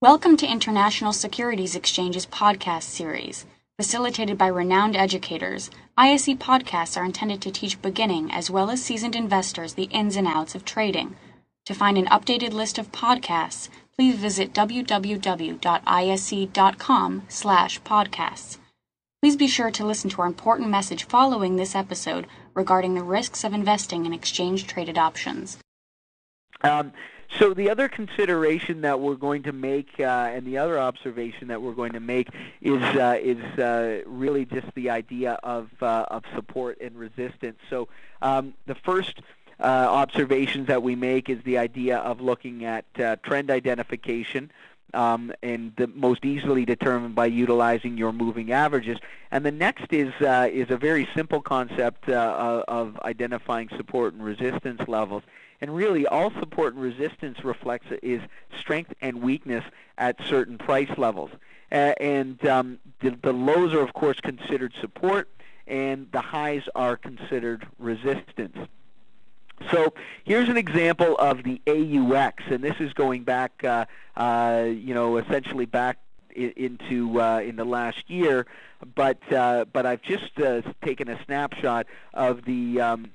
Welcome to International Securities Exchange's podcast series. Facilitated by renowned educators, ISE podcasts are intended to teach beginning as well as seasoned investors the ins and outs of trading. To find an updated list of podcasts, please visit www.isc.com/podcasts. Please be sure to listen to our important message following this episode regarding the risks of investing in exchange-traded options. So the other consideration that we're going to make, and the other observation that we're going to make, is really just the idea of support and resistance. So the first observations that we make is the idea of looking at trend identification, and the most easily determined by utilizing your moving averages. And the next is a very simple concept of identifying support and resistance levels. And really, all support and resistance reflects is strength and weakness at certain price levels. The lows are, of course, considered support, and the highs are considered resistance. So here's an example of the AUX, and this is going back, essentially back into in the last year. But I've just taken a snapshot of the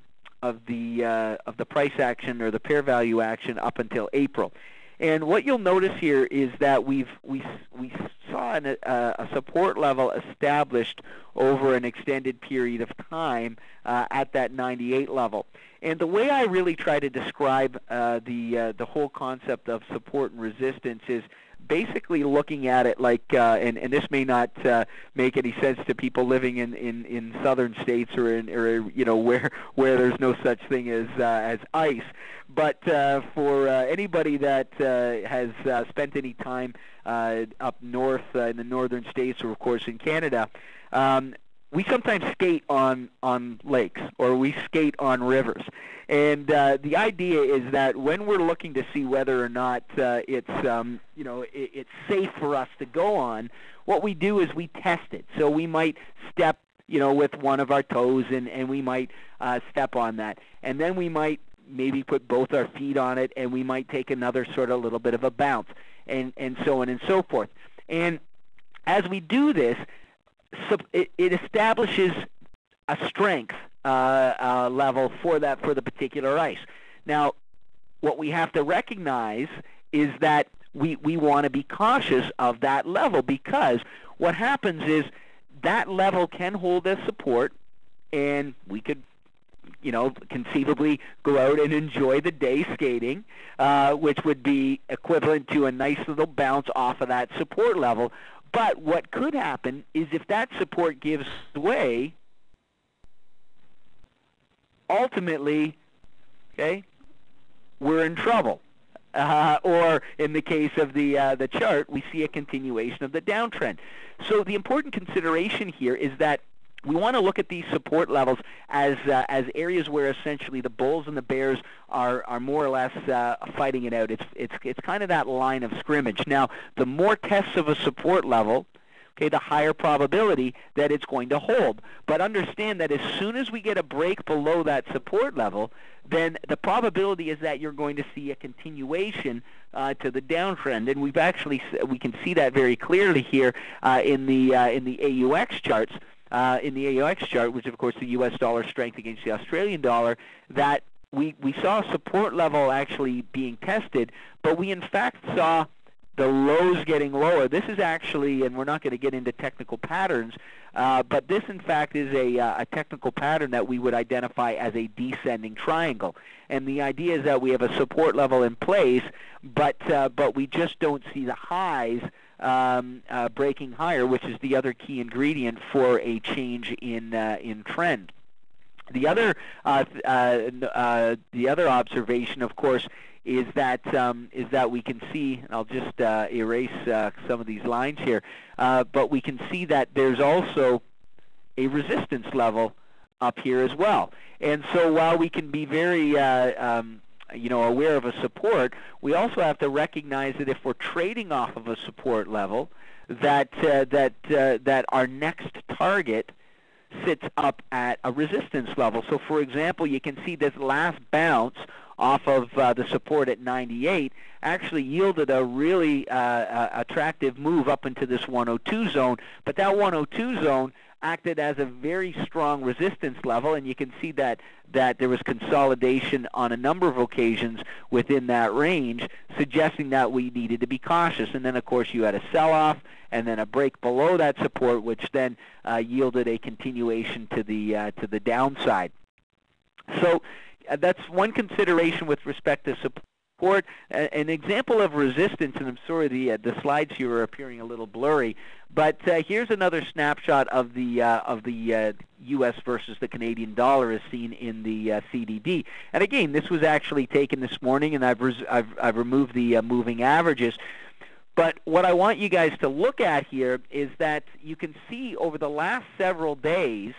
price action or the pair value action up until April. And what you'll notice here is that we saw a support level established over an extended period of time at that 98 level. And the way I really try to describe the whole concept of support and resistance is basically looking at it like, and this may not make any sense to people living in southern states or where there's no such thing as ice, but for anybody that has spent any time up north in the northern states, or of course in Canada, we sometimes skate on lakes, or we skate on rivers. And the idea is that when we're looking to see whether or not it's safe for us to go on, what we do is we test it. So we might step, with one of our toes, and we might step on that. And then we might maybe put both our feet on it, and we might take another sort of little bit of a bounce, and so on and so forth. And as we do this, it establishes a strength level for the particular ice. Now, what we have to recognize is that we want to be cautious of that level, because what happens is that level can hold as support, and we could conceivably go out and enjoy the day skating, which would be equivalent to a nice little bounce off of that support level. But what could happen is if that support gives way, ultimately, we're in trouble. Or in the case of the chart, we see a continuation of the downtrend. So the important consideration here is that we want to look at these support levels as areas where essentially the bulls and the bears are more or less fighting it out. It's kind of that line of scrimmage. Now, the more tests of a support level, the higher probability that it's going to hold. But understand that as soon as we get a break below that support level, then the probability is that you're going to see a continuation to the downtrend. And we can see that very clearly here in the AUX charts. In the AUX chart, which of course the U.S. dollar strength against the Australian dollar, that we saw support level actually being tested, but we in fact saw the lows getting lower. This is actually, and we're not going to get into technical patterns, but this in fact is a technical pattern that we would identify as a descending triangle. And the idea is that we have a support level in place, but we just don't see the highs breaking higher, which is the other key ingredient for a change in trend. The other observation, of course, is that we can see, and I'll just erase some of these lines here, but we can see that there's also a resistance level up here as well. And so while we can be very aware of a support, we also have to recognize that if we're trading off of a support level, that our next target sits up at a resistance level. So for example, you can see this last bounce off of the support at 98 actually yielded a really attractive move up into this 102 zone. But that 102 zone acted as a very strong resistance level, and you can see that there was consolidation on a number of occasions within that range, suggesting that we needed to be cautious. And then, of course, you had a sell-off and then a break below that support, which then yielded a continuation to the downside. So that's one consideration with respect to support. An example of resistance, and I'm sorry the slides here are appearing a little blurry, but here's another snapshot of the U.S. versus the Canadian dollar as seen in the CDD. And again, this was actually taken this morning, and I've removed the moving averages. But what I want you guys to look at here is that you can see over the last several days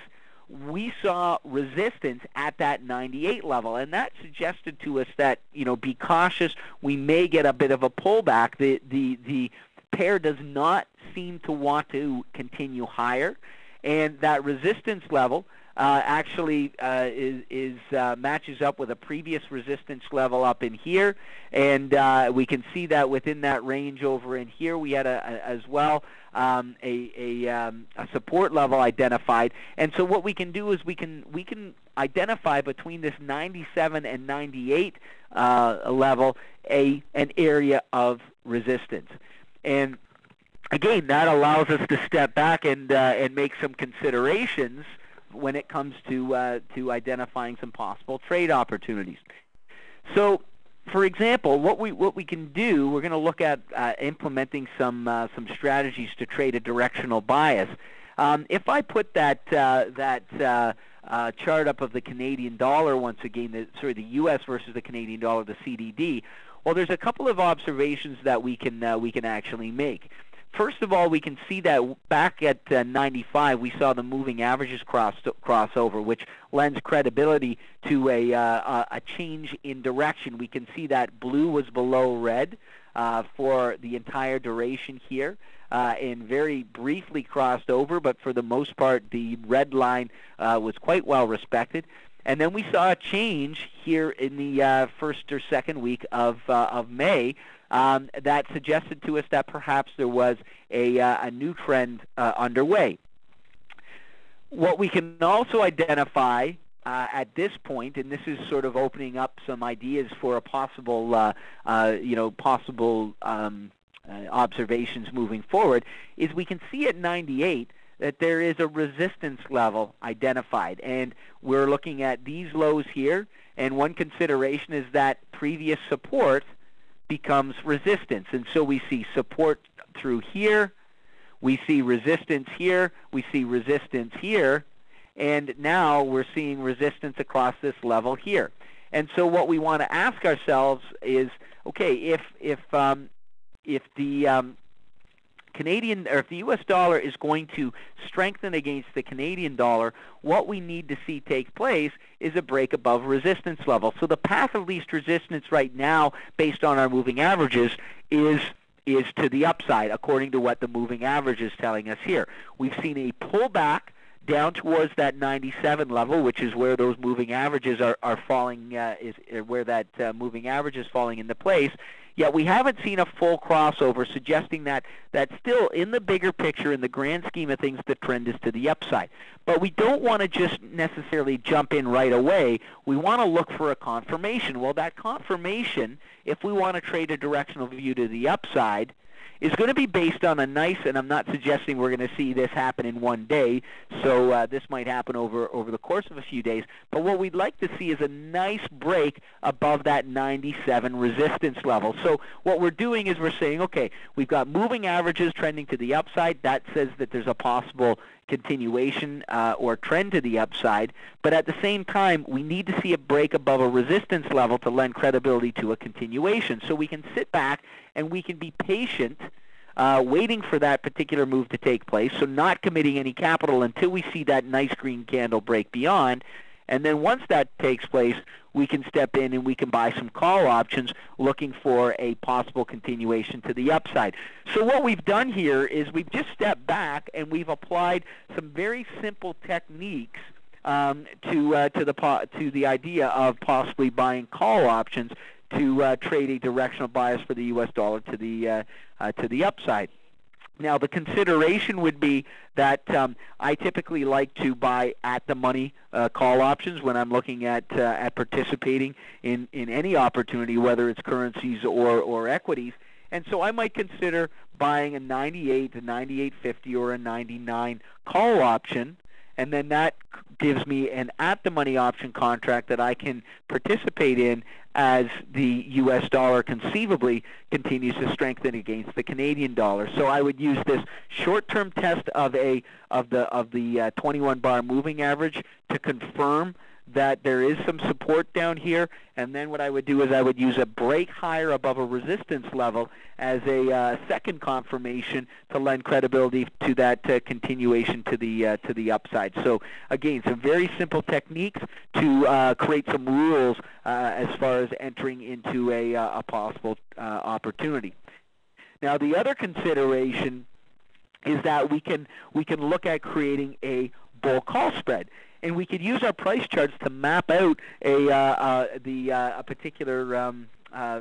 we saw resistance at that 98 level, and that suggested to us that, be cautious. We may get a bit of a pullback. The pair does not seem to want to continue higher, and that resistance level actually matches up with a previous resistance level up in here, and we can see that within that range over in here we had as well a support level identified. And so what we can do is we can identify between this 97 and 98 level an area of resistance. And again, that allows us to step back and make some considerations when it comes to identifying some possible trade opportunities. So, for example, what we can do, we're going to look at implementing some strategies to trade a directional bias. If I put that chart up of the Canadian dollar once again, the U.S. versus the Canadian dollar, the CDD. Well, there's a couple of observations that we can actually make. First of all, we can see that back at 95, we saw the moving averages cross over, which lends credibility to a change in direction. We can see that blue was below red for the entire duration here, and very briefly crossed over, but for the most part, the red line was quite well respected. And then we saw a change here in the first or second week of May, that suggested to us that perhaps there was a new trend underway. What we can also identify at this point, and this is sort of opening up some ideas for a possible observations moving forward, is we can see at 98 that there is a resistance level identified, and we're looking at these lows here, and one consideration is that previous support becomes resistance. And so we see support through here, we see resistance here, we see resistance here, and now we're seeing resistance across this level here. And so what we want to ask ourselves is, okay, if the Canadian, or if the U.S. dollar is going to strengthen against the Canadian dollar, what we need to see take place is a break above resistance level. So the path of least resistance right now, based on our moving averages, is to the upside, according to what the moving average is telling us here. We've seen a pullback down towards that 97 level, which is where those moving averages are falling, where that moving average is falling into place. Yet we haven't seen a full crossover, suggesting that still, in the bigger picture, in the grand scheme of things, the trend is to the upside. But we don't want to just necessarily jump in right away. We want to look for a confirmation. Well, that confirmation, if we want to trade a directional view to the upside, is going to be based on a nice, and I'm not suggesting we're going to see this happen in one day, so this might happen over the course of a few days, but what we'd like to see is a nice break above that 97 resistance level. So what we're doing is we're saying, okay, we've got moving averages trending to the upside. That says that there's a possible continuation or trend to the upside, but at the same time, we need to see a break above a resistance level to lend credibility to a continuation. So we can sit back and we can be patient, waiting for that particular move to take place, so not committing any capital until we see that nice green candle break beyond. And then once that takes place, we can step in and we can buy some call options looking for a possible continuation to the upside. So what we've done here is we've just stepped back and we've applied some very simple techniques to the idea of possibly buying call options to trade a directional bias for the U.S. dollar to the upside. Now, the consideration would be that I typically like to buy at-the-money call options when I'm looking at participating in any opportunity, whether it's currencies or equities. And so I might consider buying a 98, a 98.50, or a 99 call option, and then that gives me an at-the-money option contract that I can participate in as the U.S. dollar conceivably continues to strengthen against the Canadian dollar. So I would use this short-term test of the 21-bar moving average to confirm that there is some support down here, and then what I would do is I would use a break higher above a resistance level as a second confirmation to lend credibility to that continuation to the upside. So again, some very simple techniques to create some rules as far as entering into a possible opportunity. Now, the other consideration is that we can look at creating a bull call spread. And we could use our price charts to map out a particular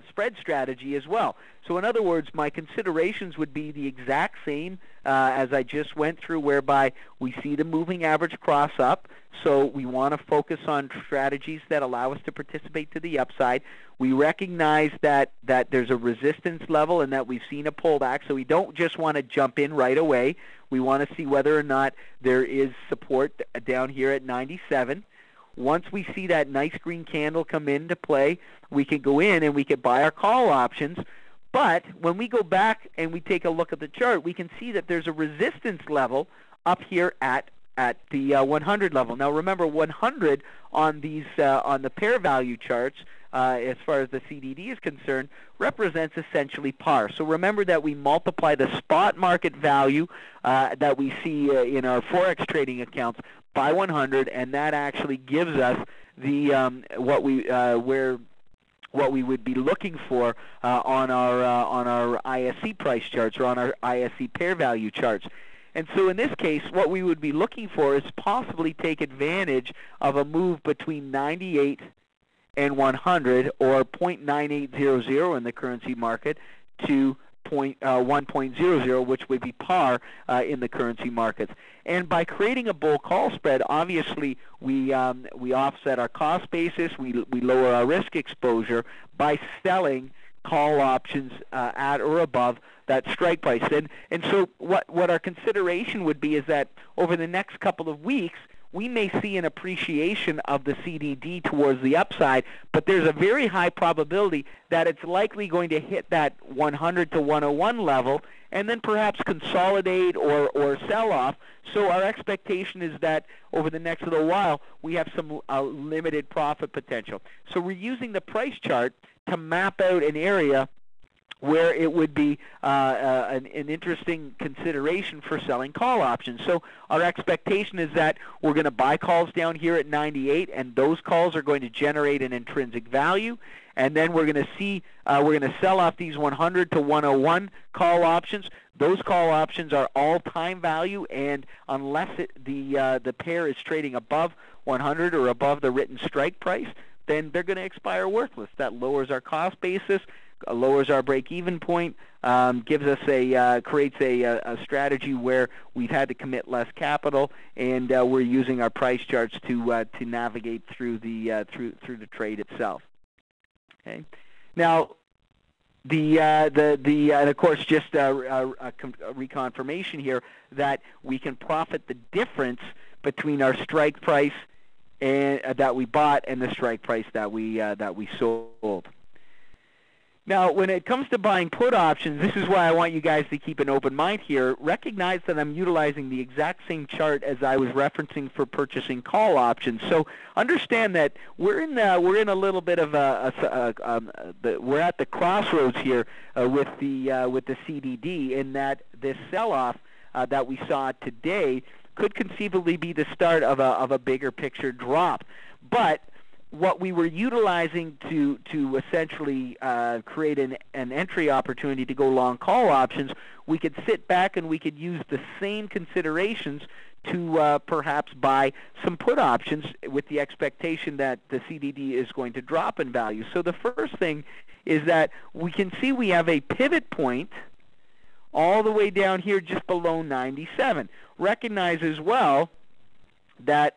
spread strategy as well. So in other words, my considerations would be the exact same as I just went through, whereby we see the moving average cross up. So we want to focus on strategies that allow us to participate to the upside. We recognize that there's a resistance level and that we've seen a pullback, so we don't just want to jump in right away. We want to see whether or not there is support down here at 97. Once we see that nice green candle come into play, we can go in and we can buy our call options. But when we go back and we take a look at the chart, we can see that there's a resistance level up here at the 100 level. Now remember, 100 on these on the pair value charts, as far as the CDD is concerned, represents essentially par. So remember that we multiply the spot market value that we see in our Forex trading accounts by 100, and that actually gives us the what we would be looking for on our ISC price charts, or on our ISC pair value charts. And so in this case, what we would be looking for is possibly take advantage of a move between 98 and 100, or 0.9800 in the currency market, to 1.00, which would be par in the currency markets. And by creating a bull call spread, obviously we offset our cost basis, we lower our risk exposure by selling call options at or above that strike price. And so what our consideration would be is that over the next couple of weeks, we may see an appreciation of the CDD towards the upside, but there's a very high probability that it's likely going to hit that 100 to 101 level and then perhaps consolidate or sell off. So our expectation is that over the next little while, we have some limited profit potential. So we're using the price chart to map out an area where it would be an interesting consideration for selling call options. So our expectation is that we're going to buy calls down here at 98, and those calls are going to generate an intrinsic value. And then we're going to see, we're going to sell off these 100 to 101 call options. Those call options are all-time value, and unless the pair is trading above 100 or above the written strike price, then they're going to expire worthless. That lowers our cost basis, lowers our break-even point, gives us creates a strategy where we've had to commit less capital, and we're using our price charts to navigate through the through the trade itself. Okay. Now, and of course, just a reconfirmation here that we can profit the difference between our strike price and that we bought and the strike price that we sold. Now, when it comes to buying put options, this is why I want you guys to keep an open mind here. Recognize that I'm utilizing the exact same chart as I was referencing for purchasing call options. So understand that we're in a little bit of we're at the crossroads here with the CDD, in that this sell-off that we saw today could conceivably be the start of a bigger picture drop. But what we were utilizing to essentially create an entry opportunity to go long call options, we could sit back and we could use the same considerations to perhaps buy some put options with the expectation that the CDD is going to drop in value. So the first thing is that we can see we have a pivot point all the way down here just below 97. Recognize as well that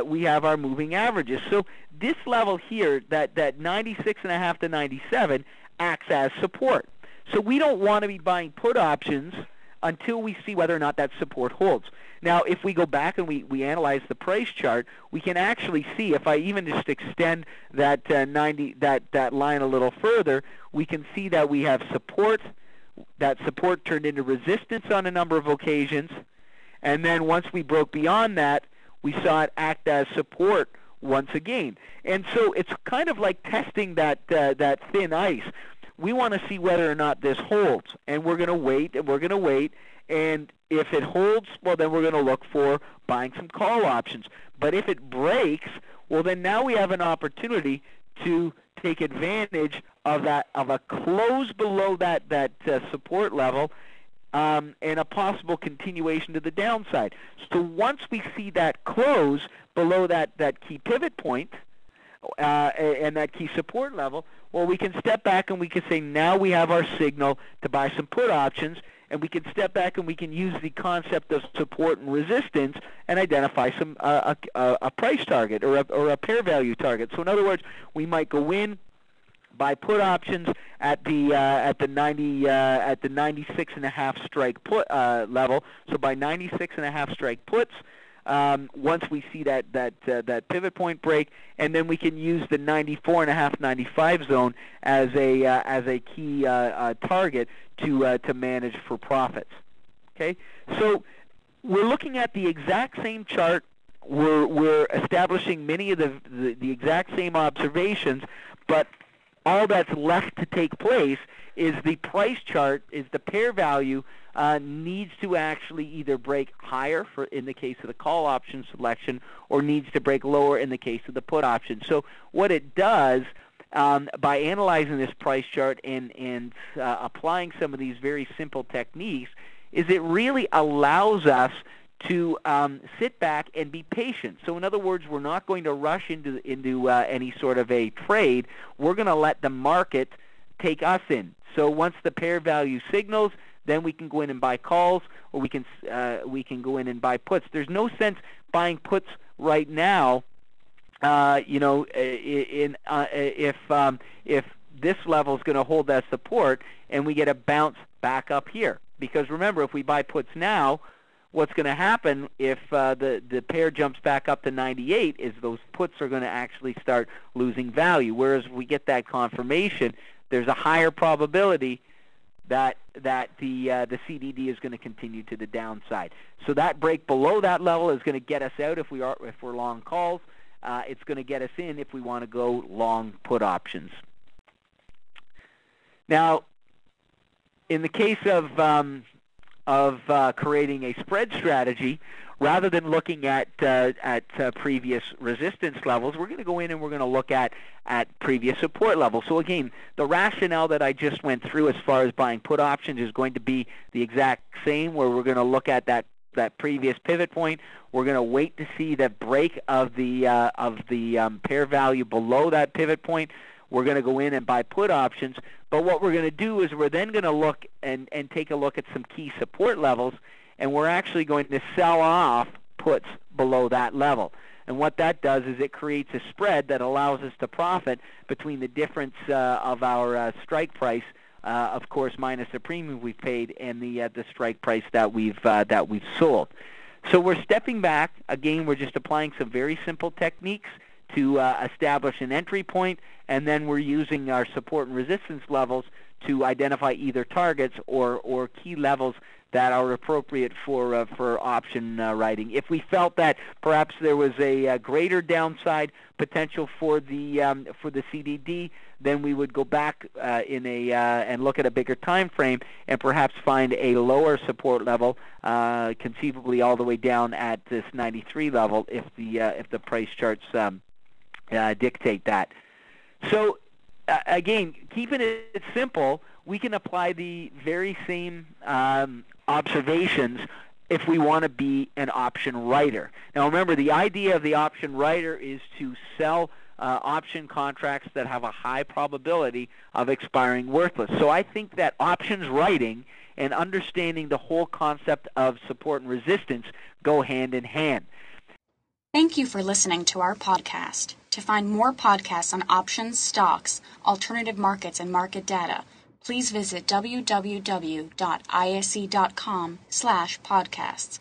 we have our moving averages. So this level here, that 96.5 to 97, acts as support. So we don't want to be buying put options until we see whether or not that support holds. Now, if we go back and we analyze the price chart, we can actually see, if I even just extend that that line a little further, we can see that we have support. That support turned into resistance on a number of occasions, and then once we broke beyond that, we saw it act as support once again. And so it's kind of like testing that thin ice. We want to see whether or not this holds, and we're going to wait, and we're going to wait, and if it holds, well, then we're going to look for buying some call options. But if it breaks, well, then now we have an opportunity to take advantage of a close below that support level, and a possible continuation to the downside. So once we see that close below that key pivot point and that key support level, well, we can step back and we can say now we have our signal to buy some put options, and we can step back and we can use the concept of support and resistance and identify some a price target or a pair value target. So in other words, we might go in, buy put options at the 96.5 strike put level. So by 96.5 strike puts, once we see that pivot point break, and then we can use the 94.5, 95 zone as a key target to manage for profits. Okay, so we're looking at the exact same chart. We're establishing many of the exact same observations, but all that's left to take place is the price chart, is the pair value needs to actually either break higher in the case of the call option selection, or needs to break lower in the case of the put option. So what it does, by analyzing this price chart and applying some of these very simple techniques, is it really allows us to sit back and be patient. So in other words, we're not going to rush into any sort of a trade. We're going to let the market take us in. So once the pair value signals, then we can go in and buy calls, or we can go in and buy puts. There's no sense buying puts right now. If this level is going to hold that support and we get a bounce back up here, because remember, if we buy puts now, what's going to happen if the pair jumps back up to 98 is those puts are going to actually start losing value. Whereas if we get that confirmation, there's a higher probability that the CDD is going to continue to the downside. So that break below that level is going to get us out if we're long calls. It's going to get us in if we want to go long put options. Now, in the case of creating a spread strategy, rather than looking at previous resistance levels, we're going to go in and we're going to look at previous support levels. So again, the rationale that I just went through as far as buying put options is going to be the exact same, where we're going to look at that previous pivot point. We're going to wait to see the break of the pair value below that pivot point. We're going to go in and buy put options. But what we're going to do is we're then going to look and take a look at some key support levels, and we're actually going to sell off puts below that level. And what that does is it creates a spread that allows us to profit between the difference of our strike price, of course, minus the premium we've paid, and the strike price that we've sold. So we're stepping back. Again, we're just applying some very simple techniques to establish an entry point, and then we're using our support and resistance levels to identify either targets or key levels that are appropriate for option writing. If we felt that perhaps there was a greater downside potential for the CDD, then we would go back and look at a bigger time frame and perhaps find a lower support level, conceivably all the way down at this 93 level if the price charts dictate that. So again, keeping it simple, we can apply the very same observations if we want to be an option writer. Now remember, the idea of the option writer is to sell option contracts that have a high probability of expiring worthless. So I think that options writing and understanding the whole concept of support and resistance go hand in hand. Thank you for listening to our podcast. To find more podcasts on options, stocks, alternative markets, and market data, please visit www.ise.com/podcasts.